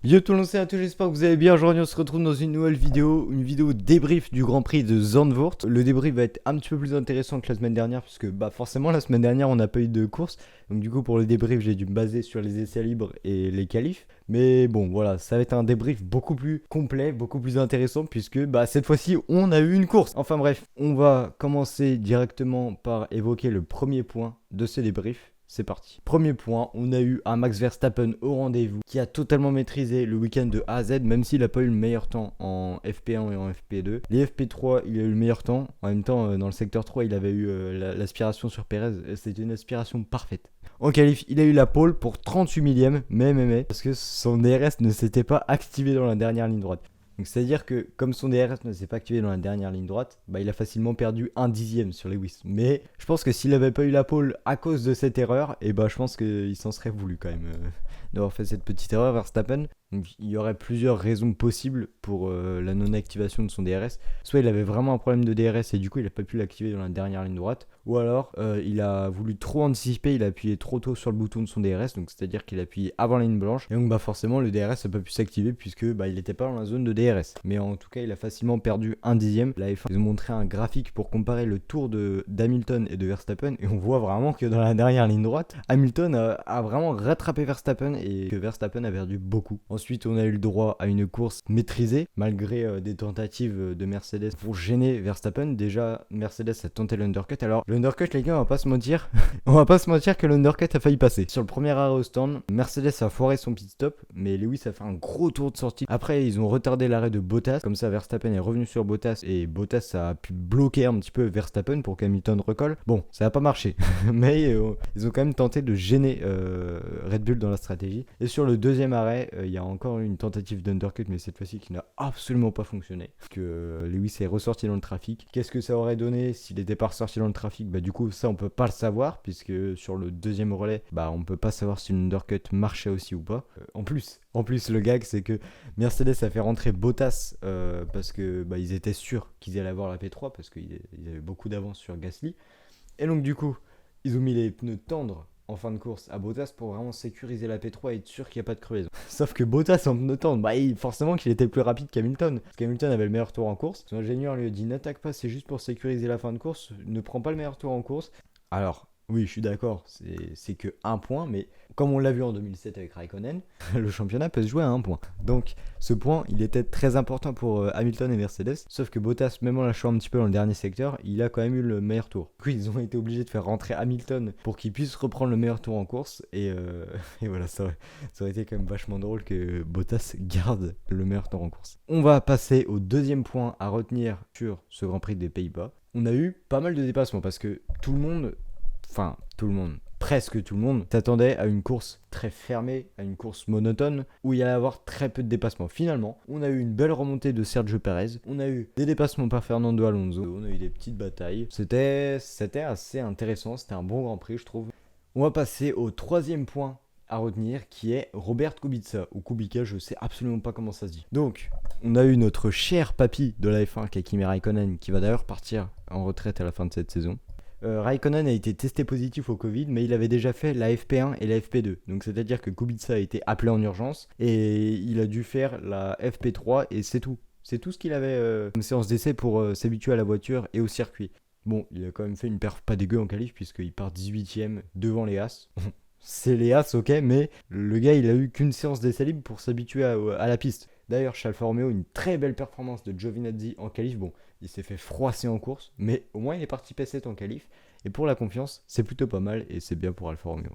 Yo tout le monde, c'est à tous, j'espère que vous allez bien. Aujourd'hui on se retrouve dans une nouvelle vidéo, une vidéo débrief du Grand Prix de Zandvoort. Le débrief va être un petit peu plus intéressant que la semaine dernière, puisque forcément la semaine dernière on n'a pas eu de course. Donc du coup pour le débrief j'ai dû me baser sur les essais libres et les qualifs. Mais bon voilà, ça va être un débrief beaucoup plus complet, beaucoup plus intéressant, puisque cette fois-ci on a eu une course. Enfin bref, on va commencer directement par évoquer le premier point de ce débrief. C'est parti. Premier point, on a eu un Max Verstappen au rendez-vous qui a totalement maîtrisé le week-end de A à Z, même s'il n'a pas eu le meilleur temps en FP1 et en FP2. Les FP3, il a eu le meilleur temps. En même temps, dans le secteur 3, il avait eu l'aspiration sur Perez. C'était une aspiration parfaite. En qualif, il a eu la pole pour 38 millième, mais, parce que son DRS ne s'était pas activé dans la dernière ligne droite. Donc c'est-à-dire que comme son DRS ne s'est pas activé dans la dernière ligne droite, il a facilement perdu un dixième sur Lewis. Mais je pense que s'il n'avait pas eu la pole à cause de cette erreur, je pense qu'il s'en serait voulu quand même d'avoir fait cette petite erreur Verstappen. Donc il y aurait plusieurs raisons possibles pour la non-activation de son DRS. Soit il avait vraiment un problème de DRS et du coup il n'a pas pu l'activer dans la dernière ligne droite. Ou alors il a voulu trop anticiper, il a appuyé trop tôt sur le bouton de son DRS. Donc c'est-à-dire qu'il a appuyé avant la ligne blanche. Et donc forcément le DRS n'a pas pu s'activer puisque il n'était pas dans la zone de DRS. Mais en tout cas il a facilement perdu un dixième. La F1 ils ont montré un graphique pour comparer le tour d'Hamilton et de Verstappen. Et on voit vraiment que dans la dernière ligne droite, Hamilton a vraiment rattrapé Verstappen et que Verstappen a perdu beaucoup. Ensuite, on a eu le droit à une course maîtrisée, malgré des tentatives de Mercedes pour gêner Verstappen. Déjà, Mercedes a tenté l'undercut. Alors, l'undercut, les gars, on va pas se mentir. On va pas se mentir que l'undercut a failli passer. Sur le premier arrêt au stand, Mercedes a foiré son pit stop, mais Lewis a fait un gros tour de sortie. Après, ils ont retardé l'arrêt de Bottas. Comme ça, Verstappen est revenu sur Bottas et Bottas a pu bloquer un petit peu Verstappen pour qu'Hamilton recolle. Bon, ça n'a pas marché, mais ils ont quand même tenté de gêner Red Bull dans la stratégie. Et sur le deuxième arrêt, il y a encore une tentative d'undercut, mais cette fois-ci qui n'a absolument pas fonctionné. Que Lewis est ressorti dans le trafic. Qu'est-ce que ça aurait donné s'il n'était pas ressorti dans le trafic? Du coup, ça on peut pas le savoir, puisque sur le deuxième relais, on peut pas savoir si l'undercut marchait aussi ou pas. En plus, le gag, c'est que Mercedes a fait rentrer Bottas parce que ils étaient sûrs qu'ils allaient avoir la P3 parce qu'ils avaient beaucoup d'avance sur Gasly. Et donc du coup, ils ont mis les pneus tendres en fin de course à Bottas pour vraiment sécuriser la P3 et être sûr qu'il n'y a pas de crevaison. Sauf que Bottas en pneus tendres, forcément qu'il était plus rapide qu'Hamilton. Parce qu'Hamilton avait le meilleur tour en course. Son ingénieur lui a dit n'attaque pas, c'est juste pour sécuriser la fin de course, ne prends pas le meilleur tour en course. Alors, oui, je suis d'accord, c'est que un point, mais comme on l'a vu en 2007 avec Raikkonen, le championnat peut se jouer à un point. Donc, ce point, il était très important pour Hamilton et Mercedes, sauf que Bottas, même en lâchant un petit peu dans le dernier secteur, il a quand même eu le meilleur tour. Du coup, ils ont été obligés de faire rentrer Hamilton pour qu'il puisse reprendre le meilleur tour en course, et voilà, ça aurait été quand même vachement drôle que Bottas garde le meilleur tour en course. On va passer au deuxième point à retenir sur ce Grand Prix des Pays-Bas. On a eu pas mal de dépassements parce que presque tout le monde, s'attendait à une course très fermée, à une course monotone, où il y allait avoir très peu de dépassements. Finalement, on a eu une belle remontée de Sergio Perez, on a eu des dépassements par Fernando Alonso, on a eu des petites batailles. C'était assez intéressant, c'était un bon Grand Prix, je trouve. On va passer au troisième point à retenir, qui est Robert Kubica, ou Kubica, je sais absolument pas comment ça se dit. Donc, on a eu notre cher papy de la F1, Kimi Raikkonen, qui va d'ailleurs partir en retraite à la fin de cette saison. Raikkonen a été testé positif au Covid, mais il avait déjà fait la FP1 et la FP2. Donc c'est-à-dire que Kubica a été appelé en urgence et il a dû faire la FP3 et c'est tout. C'est tout ce qu'il avait comme séance d'essai pour s'habituer à la voiture et au circuit. Bon, il a quand même fait une perf pas dégueu en qualif puisqu'il part 18ème devant les As. C'est les As, ok, mais le gars il a eu qu'une séance d'essai libre pour s'habituer à la piste. D'ailleurs, chez Alfa Romeo, une très belle performance de Giovinazzi en qualif. Bon, il s'est fait froisser en course, mais au moins il est parti P7 en qualif. Et pour la confiance, c'est plutôt pas mal et c'est bien pour Alfa Romeo.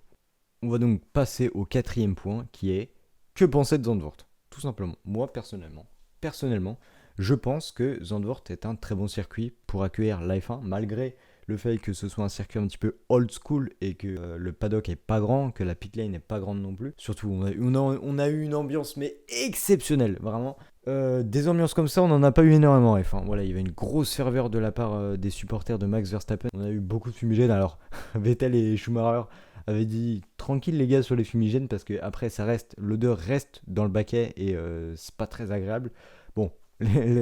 On va donc passer au quatrième point qui est que penser de Zandvoort? Tout simplement, moi personnellement, je pense que Zandvoort est un très bon circuit pour accueillir la F1 malgré le fait que ce soit un circuit un petit peu old school et que le paddock est pas grand, que la pit lane n'est pas grande non plus. Surtout, on a eu une ambiance mais exceptionnelle, vraiment. Des ambiances comme ça, on n'en a pas eu énormément en F1. Voilà, il y avait une grosse ferveur de la part des supporters de Max Verstappen. On a eu beaucoup de fumigènes. Alors, Vettel et Schumacher avaient dit tranquille les gars sur les fumigènes parce que après l'odeur reste dans le baquet et c'est pas très agréable. Bon,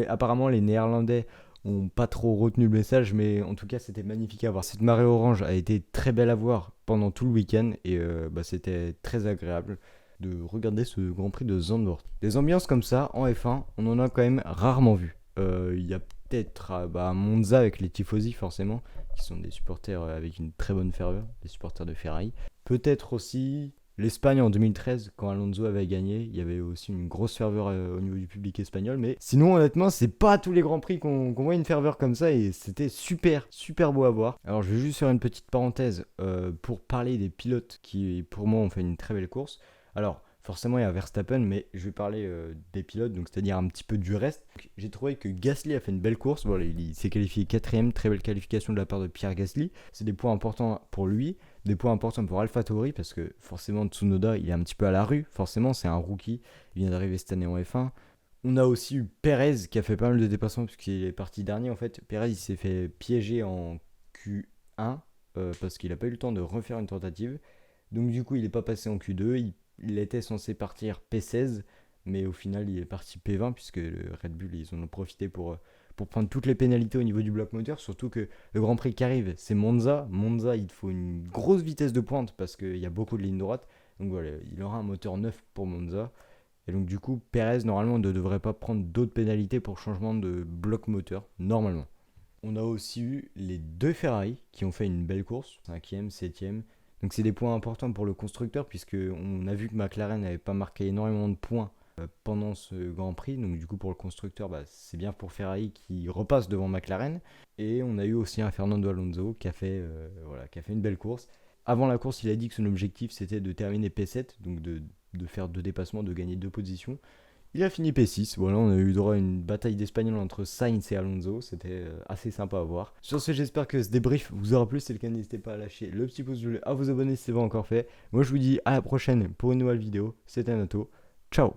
apparemment les Néerlandais ont pas trop retenu le message, mais en tout cas c'était magnifique à voir. Cette marée orange a été très belle à voir pendant tout le week-end et c'était très agréable. de regarder ce Grand Prix de Zandvoort. Des ambiances comme ça en F1, on en a quand même rarement vu. Il y a peut-être à Monza avec les tifosi forcément, qui sont des supporters avec une très bonne ferveur, des supporters de Ferrari. Peut-être aussi l'Espagne en 2013, quand Alonso avait gagné, il y avait aussi une grosse ferveur au niveau du public espagnol. Mais sinon, honnêtement, c'est pas à tous les grands prix qu'on voit une ferveur comme ça et c'était super, super beau à voir. Alors, je vais juste faire une petite parenthèse pour parler des pilotes qui, pour moi, ont fait une très belle course. Alors, forcément, il y a Verstappen, mais je vais parler des pilotes, donc c'est-à-dire un petit peu du reste. J'ai trouvé que Gasly a fait une belle course. Voilà, il s'est qualifié 4ème, très belle qualification de la part de Pierre Gasly. C'est des points importants pour lui, des points importants pour AlphaTauri, parce que forcément, Tsunoda, il est un petit peu à la rue. Forcément, c'est un rookie, il vient d'arriver cette année en F1. On a aussi eu Perez qui a fait pas mal de dépassements, puisqu'il est parti dernier en fait. Perez, il s'est fait piéger en Q1, parce qu'il n'a pas eu le temps de refaire une tentative. Donc du coup, il n'est pas passé en Q2, il était censé partir P16, mais au final, il est parti P20, puisque le Red Bull, ils en ont profité pour prendre toutes les pénalités au niveau du bloc moteur, surtout que le Grand Prix qui arrive, c'est Monza. Monza, il faut une grosse vitesse de pointe, parce qu'il y a beaucoup de lignes droites. Donc voilà, il aura un moteur neuf pour Monza. Et donc du coup, Perez, normalement, ne devrait pas prendre d'autres pénalités pour changement de bloc moteur, normalement. On a aussi eu les deux Ferrari qui ont fait une belle course, 5ème, 7ème. Donc c'est des points importants pour le constructeur puisque on a vu que McLaren n'avait pas marqué énormément de points pendant ce Grand Prix. Donc du coup pour le constructeur, c'est bien pour Ferrari qui repasse devant McLaren. Et on a eu aussi un Fernando Alonso qui a fait une belle course. Avant la course, il a dit que son objectif c'était de terminer P7, donc de faire 2 dépassements, de gagner 2 positions. Il a fini P6, voilà, on a eu droit à une bataille d'Espagnols entre Sainz et Alonso, c'était assez sympa à voir. Sur ce, j'espère que ce débrief vous aura plu, si c'est le cas, n'hésitez pas à lâcher le petit pouce bleu, à vous abonner si ce n'est pas encore fait. Moi je vous dis à la prochaine pour une nouvelle vidéo, c'était Nato, ciao.